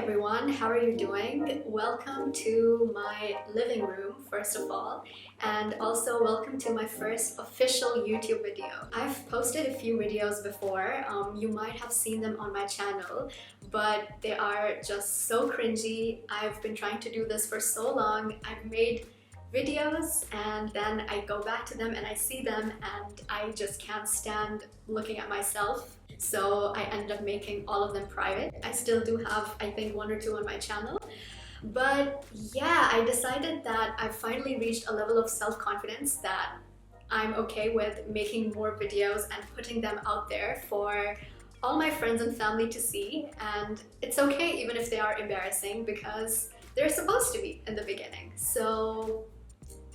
everyone, how are you doing? Welcome to my living room, first of all, and also welcome to my first official YouTube video. I've posted a few videos before, you might have seen them on my channel, but they are just so cringy. I've been trying to do this for so long. I've made videos and then I go back to them and I see them and I just can't stand looking at myself. So I ended up making all of them private. I still do have, I think, one or two on my channel. But yeah, I decided that I've finally reached a level of self-confidence that I'm okay with making more videos and putting them out there for all my friends and family to see. And it's okay even if they are embarrassing because they're supposed to be in the beginning. So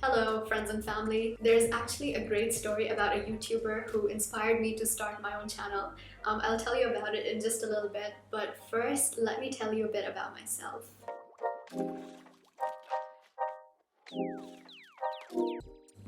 hello friends and family. There's actually a great story about a YouTuber who inspired me to start my own channel. I'll tell you about it in just a little bit, but first let me tell you a bit about myself.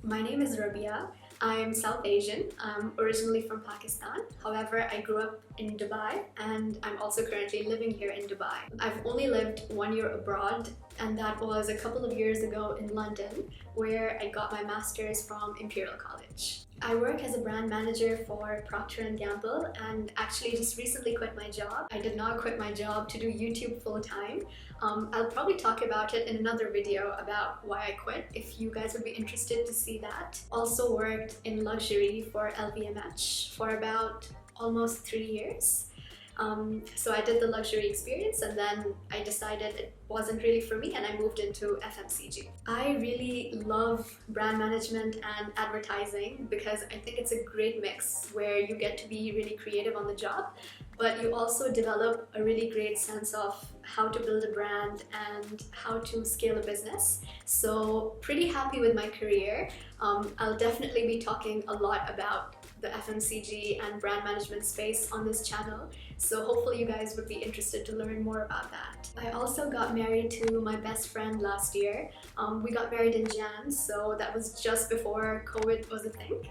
My name is Rabia. I'm South Asian. I'm originally from Pakistan. However, I grew up in Dubai and I'm also currently living here in Dubai. I've only lived 1 year abroad, and that was a couple of years ago in London, where I got my master's from Imperial College. I work as a brand manager for Procter & Gamble and actually just recently quit my job. I did not quit my job to do YouTube full-time. I'll probably talk about it in another video about why I quit if you guys would be interested to see that. Also worked in luxury for LVMH for about almost 3 years. So I did the luxury experience and then I decided it wasn't really for me and I moved into FMCG. I really love brand management and advertising because I think it's a great mix where you get to be really creative on the job, but you also develop a really great sense of how to build a brand and how to scale a business. So pretty happy with my career. I'll definitely be talking a lot about the FMCG and brand management space on this channel, so hopefully you guys would be interested to learn more about that. I also got married to my best friend last year. We got married in Jan, so that was just before COVID was a thing.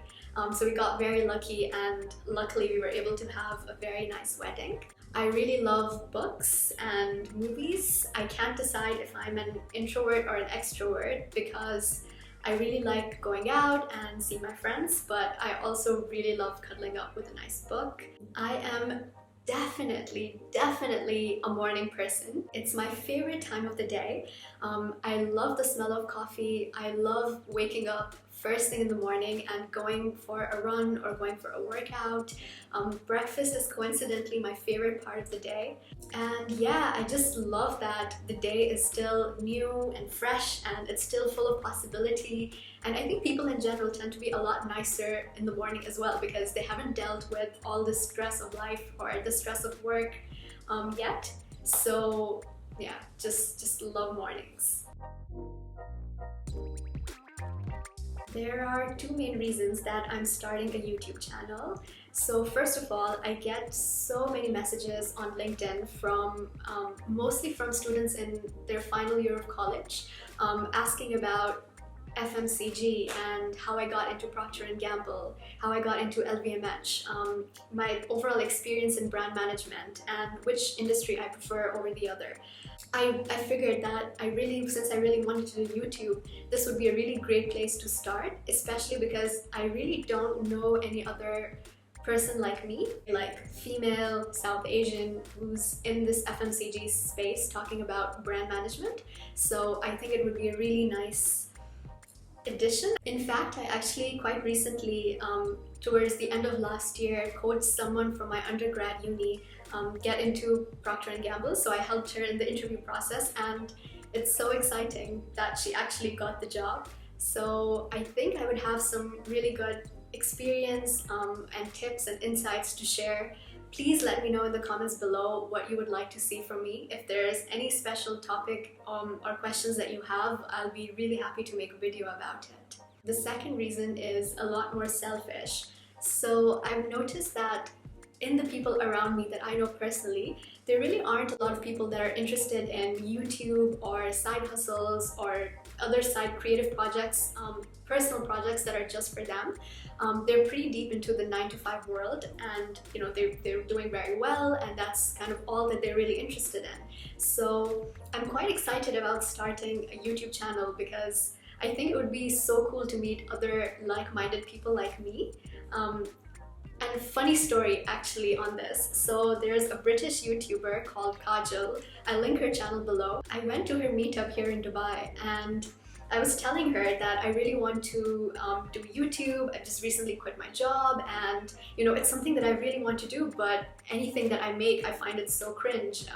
So we got very lucky and luckily we were able to have a very nice wedding. I really love books and movies. I can't decide if I'm an introvert or an extrovert because I really like going out and seeing my friends, but I also really love cuddling up with a nice book. I am definitely a morning person. It's my favorite time of the day. I love the smell of coffee. I love waking up first thing in the morning and going for a run or going for a workout. Breakfast is coincidentally my favorite part of the day. And yeah, I just love that the day is still new and fresh and it's still full of possibility. And I think people in general tend to be a lot nicer in the morning as well because they haven't dealt with all the stress of life or the stress of work yet. So yeah, just love mornings. There are two main reasons that I'm starting a YouTube channel. So first of all, I get so many messages on LinkedIn from mostly from students in their final year of college asking about FMCG and how I got into Procter & Gamble, how I got into LVMH, my overall experience in brand management and which industry I prefer over the other. I figured that since I really wanted to do YouTube, this would be a really great place to start, especially because I really don't know any other person like me, like female, South Asian, who's in this FMCG space talking about brand management. So I think it would be a really nice addition. In fact, I actually quite recently, towards the end of last year, coached someone from my undergrad uni get into Procter & Gamble, so I helped her in the interview process and it's so exciting that she actually got the job. So I think I would have some really good experience and tips and insights to share. Please let me know in the comments below what you would like to see from me. If there's any special topic or questions that you have, I'll be really happy to make a video about it. The second reason is a lot more selfish. So I've noticed that in the people around me that I know personally, there really aren't a lot of people that are interested in YouTube or side hustles or other side creative projects, personal projects that are just for them. They're pretty deep into the 9 to 5 world, and they're doing very well, and that's kind of all that they're really interested in. So I'm quite excited about starting a YouTube channel because I think it would be so cool to meet other like-minded people like me. And funny story actually on this. So there's a British YouTuber called Kajal. I'll link her channel below. I went to her meetup here in Dubai, and I was telling her that I really want to do YouTube. I just recently quit my job, and it's something that I really want to do, but anything that I make, I find it so cringe.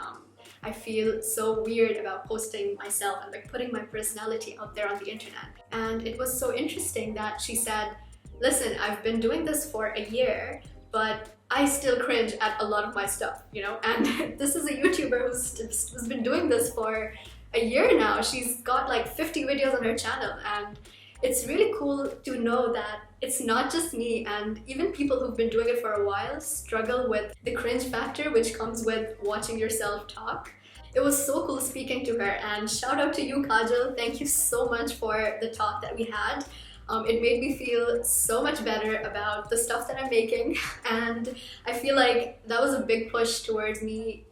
I feel so weird about posting myself and like putting my personality out there on the internet. And it was so interesting that she said, listen, I've been doing this for a year, but I still cringe at a lot of my stuff, and this is a YouTuber who's been doing this for a year now. She's got like 50 videos on her channel, and it's really cool to know that it's not just me, and even people who've been doing it for a while struggle with the cringe factor which comes with watching yourself talk. It was so cool speaking to her, and shout out to you, Kajal. Thank you so much for the talk that we had. It made me feel so much better about the stuff that I'm making, and I feel like that was a big push towards me,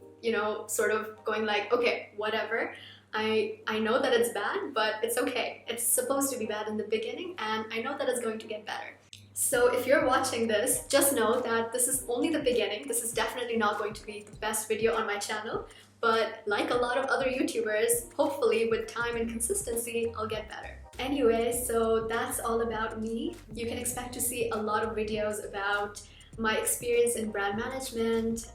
sort of going like, okay, whatever. I know that it's bad, but it's okay. It's supposed to be bad in the beginning, and I know that it's going to get better. So if you're watching this, just know that this is only the beginning. This is definitely not going to be the best video on my channel, but like a lot of other YouTubers, hopefully with time and consistency, I'll get better. Anyway, so that's all about me. You can expect to see a lot of videos about my experience in brand management,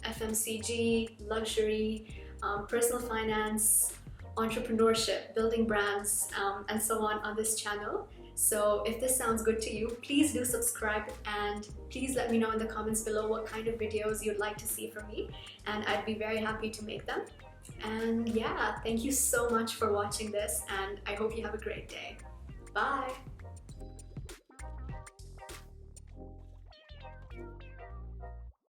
FMCG, luxury, personal finance, entrepreneurship, building brands, and so on this channel. So if this sounds good to you, please do subscribe, and please let me know in the comments below what kind of videos you'd like to see from me, and I'd be very happy to make them. And yeah, thank you so much for watching this, and I hope you have a great day. Bye!